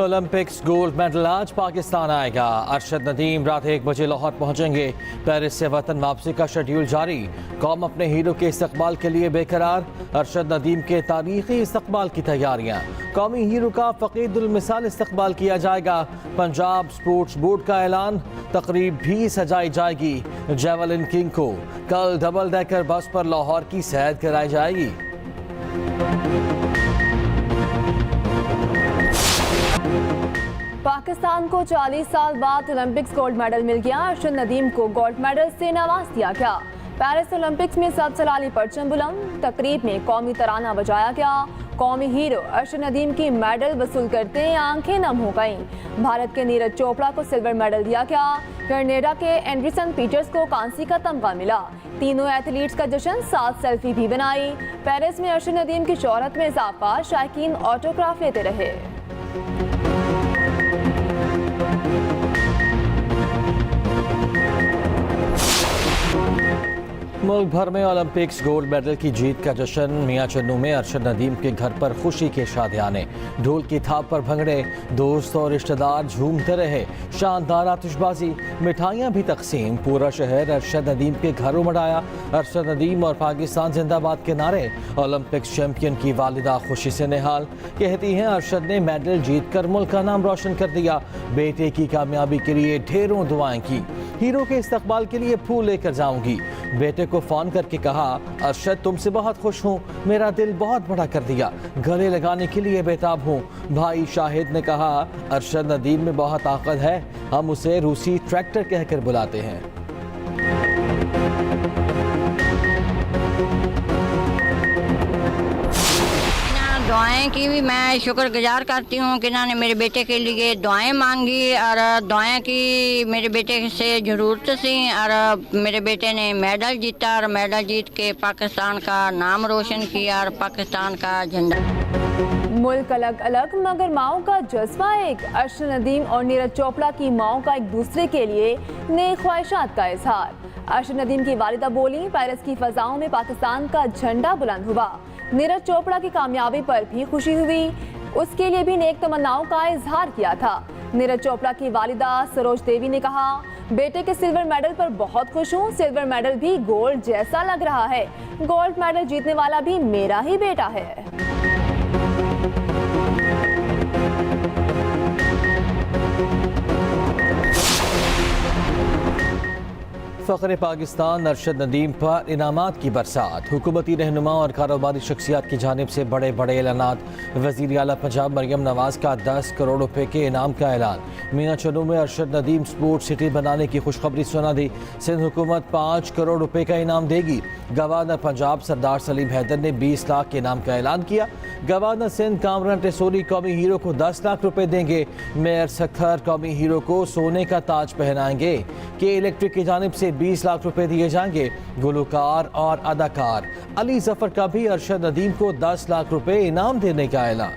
Olympics gold medal आज पाकिस्तान आएगा। अरशद नदीम रात 1 बजे लाहौर पहुंचेंगे। पेरिस से वतन वापसी का शेड्यूल जारी। कौम अपने हीरो के इस्तकबाल के लिए बेकरार। अरशद नदीम के तारीखी इस्तकबाल की तैयारियां। कौमी हीरो का फकीदुल मिसाल इस्तकबाल किया जाएगा। पंजाब स्पोर्ट्स बोर्ड का ऐलान। तकरीब भी सजाई जाएगी। जेवलिन किंग को कल डबल डेकर बस पर लाहौर की सैर कराई जाएगी। पाकिस्तान को 40 साल बाद ओलंपिक्स गोल्ड मेडल मिल गया। अरशद नदीम को गोल्ड मेडल से नवाज दिया गया। पेरिस ओलंपिक्स में सब सलाली परचम बुलंद। तकरीब में कौमी तराना बजाया गया। कौमी हीरो अरशद नदीम की मेडल वसूल करते आंखें नम हो गईं। भारत के नीरज चोपड़ा को सिल्वर मेडल दिया गया। कनाडा के एंडरसन पीटर्स को कांसी का तमगा मिला। तीनों एथलीट्स का जश्न, साथ सेल्फी भी बनाई। पेरिस में अरशद नदीम की शोहरत में इजाफा। शायकीन ऑटोग्राफ लेते रहे। मुल्क भर में ओलंपिक्स गोल्ड मेडल की जीत का जश्न। मियां चन्नू में अरशद नदीम के घर पर खुशी के शादियाने। ढोल की थाप पर भंगड़े। दोस्त और रिश्तेदार झूमते रहे। शानदार आतिशबाजी, मिठाइयां भी तकसीम। पूरा शहर अरशद नदीम के घर उमड़ आया। अरशद नदीम और पाकिस्तान जिंदाबाद के नारे। ओलंपिक्स चैंपियन की वालिदा खुशी से निहाल। कहती हैं अरशद ने मेडल जीत कर मुल्क का नाम रोशन कर दिया। बेटे की कामयाबी के लिए ढेरों दुआएं की। हीरो के इस्तकबाल के लिए फूल लेकर जाऊंगी। बेटे को फोन करके कहा, अरशद तुमसे बहुत खुश हूँ, मेरा दिल बहुत बड़ा कर दिया, गले लगाने के लिए बेताब हूँ। भाई शाहिद ने कहा, अरशद नदीम में बहुत ताकत है, हम उसे रूसी ट्रैक्टर कहकर बुलाते हैं। दुआएं की भी मैं शुक्रगुजार करती हूँ कि इन्होंने मेरे बेटे के लिए दुआएं मांगी और दुआएं की मेरे बेटे से ज़रूरत थी और मेरे बेटे ने मेडल जीता और मेडल जीत के पाकिस्तान का नाम रोशन किया और पाकिस्तान का झंडा। मुल्क अलग अलग मगर माओ का जज्बा एक। अरशद नदीम और नीरज चोपड़ा की माओ का एक दूसरे के लिए नए ख्वाहिशात का इजहार। अरशद नदीम की वालिदा बोली, पेरिस की फजाओं में पाकिस्तान का झंडा बुलंद हुआ। नीरज चोपड़ा की कामयाबी पर भी खुशी हुई, उसके लिए भी नेक तमन्नाओं का इजहार किया था। नीरज चोपड़ा की वालिदा सरोज देवी ने कहा, बेटे के सिल्वर मेडल पर बहुत खुश हूँ। सिल्वर मेडल भी गोल्ड जैसा लग रहा है। गोल्ड मेडल जीतने वाला भी मेरा ही बेटा है। फ़ख्र पाकिस्तान अरशद नदीम पर इनामात की बरसात। हुकूमती रहनुमा और कारोबारी शख्सियात की जानिब से बड़े बड़े ऐलानात। वज़ीर आला पंजाब मरियम नवाज का 10 करोड़ रुपए के इनाम का ऐलान। मियां चन्नू में अरशद नदीम स्पोर्ट्स सिटी बनाने की खुशखबरी सुना दी। सिंध हुकूमत 5 करोड़ रुपए का इनाम देगी। गवर्नर पंजाब सरदार सलीम हैदर ने 20 लाख के इनाम का ऐलान किया। गवर्नर सिंध कामरान टेसोरी कौमी हीरो को 10 लाख रुपए देंगे। मेयर सखर कौमी हीरो को सोने का ताज पहनाएंगे। के इलेक्ट्रिक की जानिब से 20 लाख रुपए दिए जाएंगे। गुलकार और अदाकार अली जफर का भी अरशद नदीम को 10 लाख रुपए इनाम देने का ऐलान।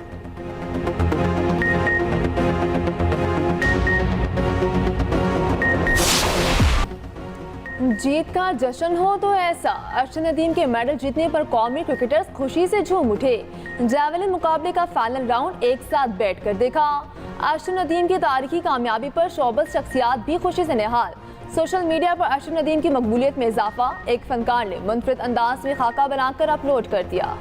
जीत का जश्न हो तो ऐसा। अरशद नदीम के मेडल जीतने पर कौमी क्रिकेटर्स खुशी से झूम उठे। जेवलिन मुकाबले का फाइनल राउंड एक साथ बैठ कर देखा। अरशद नदीम की तारीखी कामयाबी पर शोबस शख्सियात भी खुशी से निहाल। सोशल मीडिया पर अरशद नदीम की मकबूलियत में इजाफा। एक फनकार ने मुनफरिद अंदाज में खाका बनाकर अपलोड कर दिया।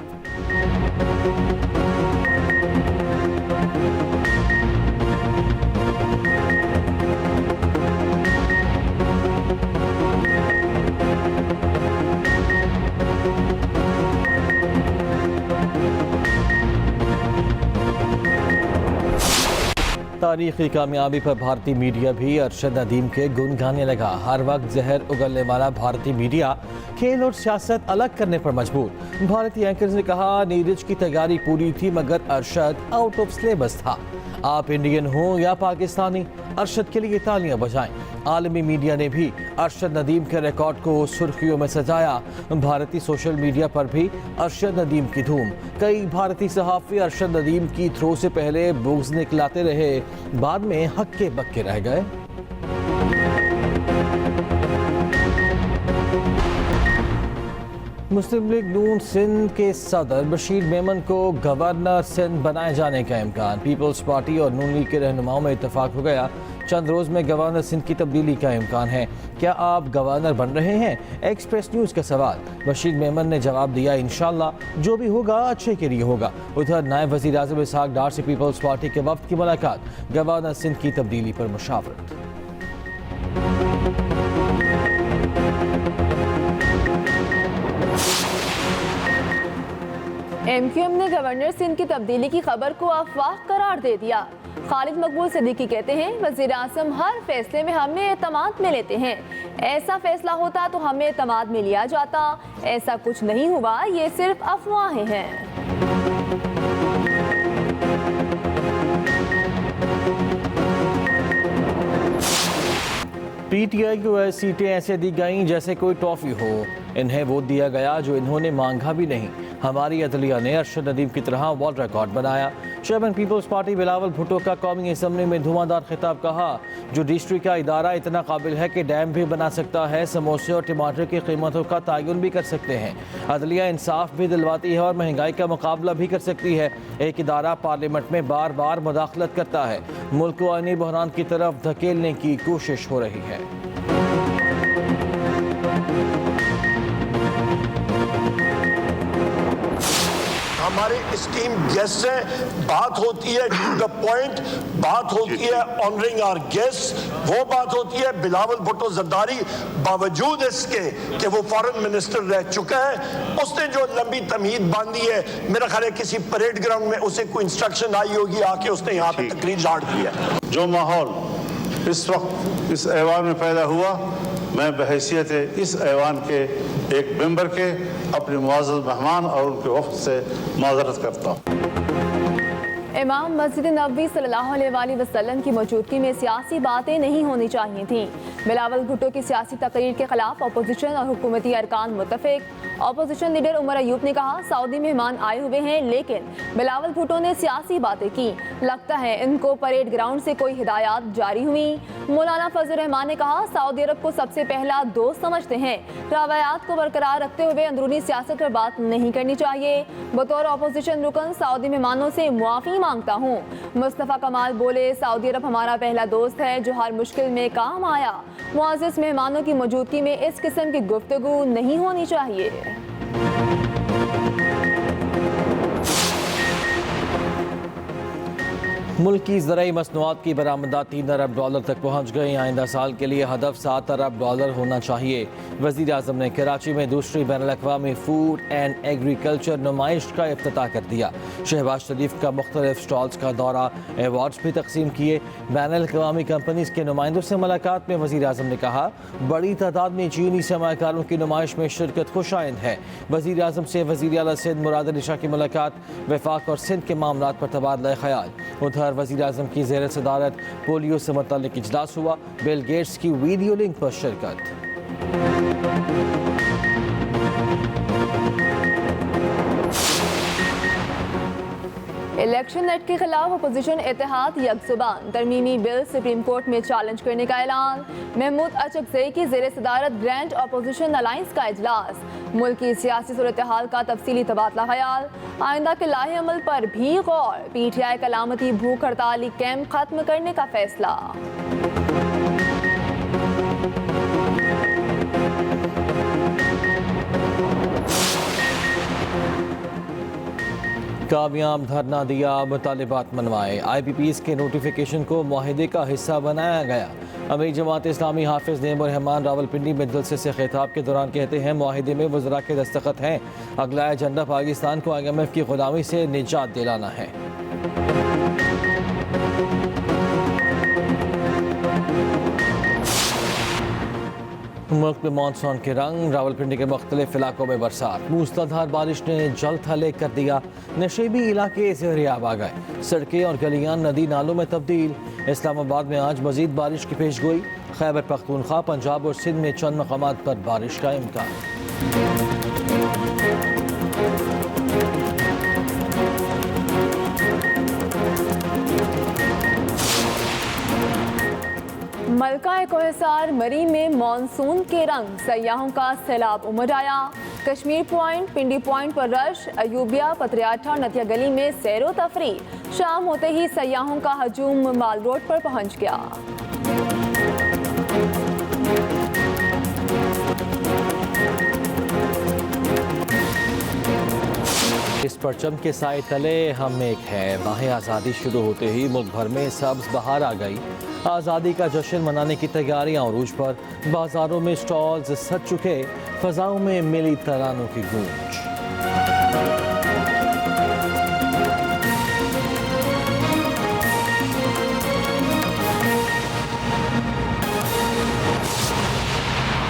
तारीखी कामयाबी पर भारतीय मीडिया भी अरशद नदीम के गुन गाने लगा। हर वक्त जहर उगलने वाला भारतीय मीडिया खेल और सियासत अलग करने पर मजबूर। भारतीय एंकर्स ने कहा, नीरज की तैयारी पूरी थी मगर अरशद आउट ऑफ सिलेबस था। आप इंडियन हो या पाकिस्तानी, अरशद के लिए तालियां बजाएं। आलमी मीडिया ने भी अरशद नदीम के रिकॉर्ड को सुर्खियों में सजाया। भारतीय सोशल मीडिया पर भी अरशद नदीम की धूम। कई भारतीय सहाफ़ी अरशद नदीम की थ्रो से पहले बुग्ज निकलाते रहे, बाद में हक्के बक्के रह गए। मुस्लिम लीग नून सिंध के सदर बशीर मेमन को गवर्नर सिंध बनाए जाने का इम्कान। पीपल्स पार्टी और नून लीग के रहनुमाओं में इत्तेफाक हो गया, चंद रोज में गवर्नर सिंध की तब्दीली का इम्कान है। क्या आप गवर्नर बन रहे हैं? एक्सप्रेस न्यूज़ का सवाल। बशीर मेमन ने जवाब दिया, इंशाल्लाह जो भी होगा अच्छे के लिए होगा। उधर नायब वज़ीर आज़म इसहाक डार से पीपल्स पार्टी के वफ्द की मुलाकात, गवर्नर सिंध की तब्दीली पर मुशावरत। MQM ने गवर्नर सिंध की तब्दीली की खबर को अफवाह करार दे दिया। खालिद मकबूल सिद्दीकी कहते हैं, वज़ीर आज़म हर फैसले में हमें एतमाद में लेते हैं। ऐसा फैसला होता तो हमें एतमाद में लिया जाता, ऐसा कुछ नहीं हुआ, ये सिर्फ अफवाहें हैं। PTI को ऐसी सीटें ऐसे दी गईं जैसे कोई टॉफी हो। इन्हें वो दिया गया जो इन्होंने मांगा भी नहीं। हमारी अदलिया ने अरशद नदीम की तरह वर्ल्ड रिकॉर्ड बनाया। Chairman people's party Bilawal Bhutto का कौमी असम्बली में धुआंधार खिताब, कहा जुडिशरी का इदारा इतना काबिल है कि डैम भी बना सकता है, समोसे और टमाटर की कीमतों का तयन भी कर सकते हैं। अदलिया इंसाफ भी दिलवाती है और महंगाई का मुकाबला भी कर सकती है। एक इदारा पार्लियामेंट में बार बार मुदाखलत करता है, मुल्क को आईनी बहरान की तरफ धकेलने की कोशिश हो रही है। हमारे स्कीम गेस्ट से बात होती है टू द पॉइंट, बात होती है ऑनरिंग आवर गेस्ट, वो बात होती है। बिलावल भुट्टो जरदारी बावजूद इसके कि वो फॉरेन मिनिस्टर रह चुका है, उसने जो लंबी तमहीद बांधी है, मेरा ख्याल है किसी परेड ग्राउंड में उसे कोई इंस्ट्रक्शन आई होगी, आके उसने यहाँ पे तकरीर झाड़ दी है। जो माहौल इस वक्त इस ऐवान में पैदा हुआ, मैं बहैसियत इस ऐवान के एक मेंबर के अपने मुआज़्ज़ज़ मेहमान और उनके वफ़द से माज़रत करता हूँ। इमाम मस्जिद नबवी सल्लल्लाहु अलैहि वसल्लम की मौजूदगी में सियासी बातें नहीं होनी चाहिए थीं। बिलावल भुट्टो की सियासी तकरीर के खिलाफ अपोजिशन और हुकूमती अरकान मुत्तफिक। अपोजिशन लीडर उमर अयूब ने कहा, सऊदी मेहमान आए हुए हैं, लेकिन बिलावल भुट्टो ने सियासी बातें की। लगता है इनको परेड ग्राउंड से कोई हिदायत जारी हुई। मौलाना फजल रहमान ने कहा, सऊदी अरब को सबसे पहला दोस्त समझते हैं, रवायात को बरकरार रखते हुए अंदरूनी सियासत पर बात नहीं करनी चाहिए। बतौर अपोजिशन रुकन सऊदी मेहमानों से मुआफ़ी मांगता हूँ। मुस्तफ़ा कमाल बोले, सऊदी अरब हमारा पहला दोस्त है जो हर मुश्किल में काम आया। मुअज़्ज़ज़ मेहमानों की मौजूदगी में इस किस्म की गुफ्तगू नहीं होनी चाहिए। मुल्क की ज़राई मसनूआत की बरामदात 3 अरब डॉलर तक पहुँच गई। आइंदा साल के लिए हदफ 7 अरब डॉलर होना चाहिए। वज़ीर आज़म ने कराची में दूसरी बैनुल-अक़वामी फूड एंड एग्रीकल्चर नुमाइश का इफ्तिताह कर दिया। शहबाज शरीफ का मुख्तलिफ स्टॉल्स का दौरा, अवार्ड्स भी तकसीम किए। बैनुल-अक़वामी कंपनीज़ के नुमाइंदों से मुलाकात में वज़ीर आज़म ने कहा, बड़ी तादाद में चीनी सरमायाकारों की नुमाइश में शिरकत खुशाइंद है। वज़ीर आज़म से वज़ीर आला सिंध मुराद अली शाह की मुलाकात, वफाक और सिंध के मामलात पर तबादला ख्याल। उधर वज़ीर आज़म की ज़ेर सदारत पोलियो से मुतल्लिक़ इजलास हुआ। बिल गेट्स की वीडियो लिंक पर शिरकत। इलेक्शन एक्ट के खिलाफ अपोजिशन इत्तेहाद यकजुबान, तरमीमी बिल सुप्रीम कोर्ट में चैलेंज करने का ऐलान। महमूद अचकज़ई की ज़ेर सदारत ग्रैंड अपोजिशन अलायंस का इजलास। मुल्क की सियासी सूरत हाल का तफसीली तबादला ख्याल। आइंदा के लाहे अमल पर भी गौर। PTI कलामती भूख हड़ताली कैंप खत्म करने का फैसला। कामयाब धरना दिया, मुतालिबात मनवाए। IPPs के नोटिफिकेशन को मुआहिदे का हिस्सा बनाया गया। अमीर जमात इस्लामी हाफिज नेम रहमान रावलपिंडी में जलसे से खिताब के दौरान कहते हैं, मुआहिदे में वज़रा के दस्तखत हैं। अगला एजेंडा पाकिस्तान को IMF की गुलामी से निजात दिलाना है। मुल्क में मानसून के रंग, रावलपिंडी के मुख्तलिफ इलाकों में बरसात। मूसलाधार बारिश ने जल थले कर दिया। नशेबी इलाके ज़ेर-ए-आब आ गए। सड़कें और गलियां नदी नालों में तब्दील। इस्लामाबाद में आज मजीद बारिश की पेशगोई। खैबर पख्तूनख्वा, पंजाब और सिंध में चंद मकामात पर बारिश का इम्कान। मलका कोहिसार मरी में मानसून के रंग, सयाहों का सैलाब उमड़ आया। कश्मीर पॉइंट, पिंडी पॉइंट पर रश, अयूबिया, पतरियाठा और नतिया गली में सैरो तफरी। शाम होते ही सयाहों का हजूम माल रोड पर पहुंच गया। इस परचम के साए तले हम एक है। माह आज़ादी शुरू होते ही मुल्क भर में सब्ज बहार आ गई। आज़ादी का जश्न मनाने की तैयारियां अरूज पर। बाजारों में स्टॉल्स सज चुके, फजाओं में मिली तरानों की गूंज।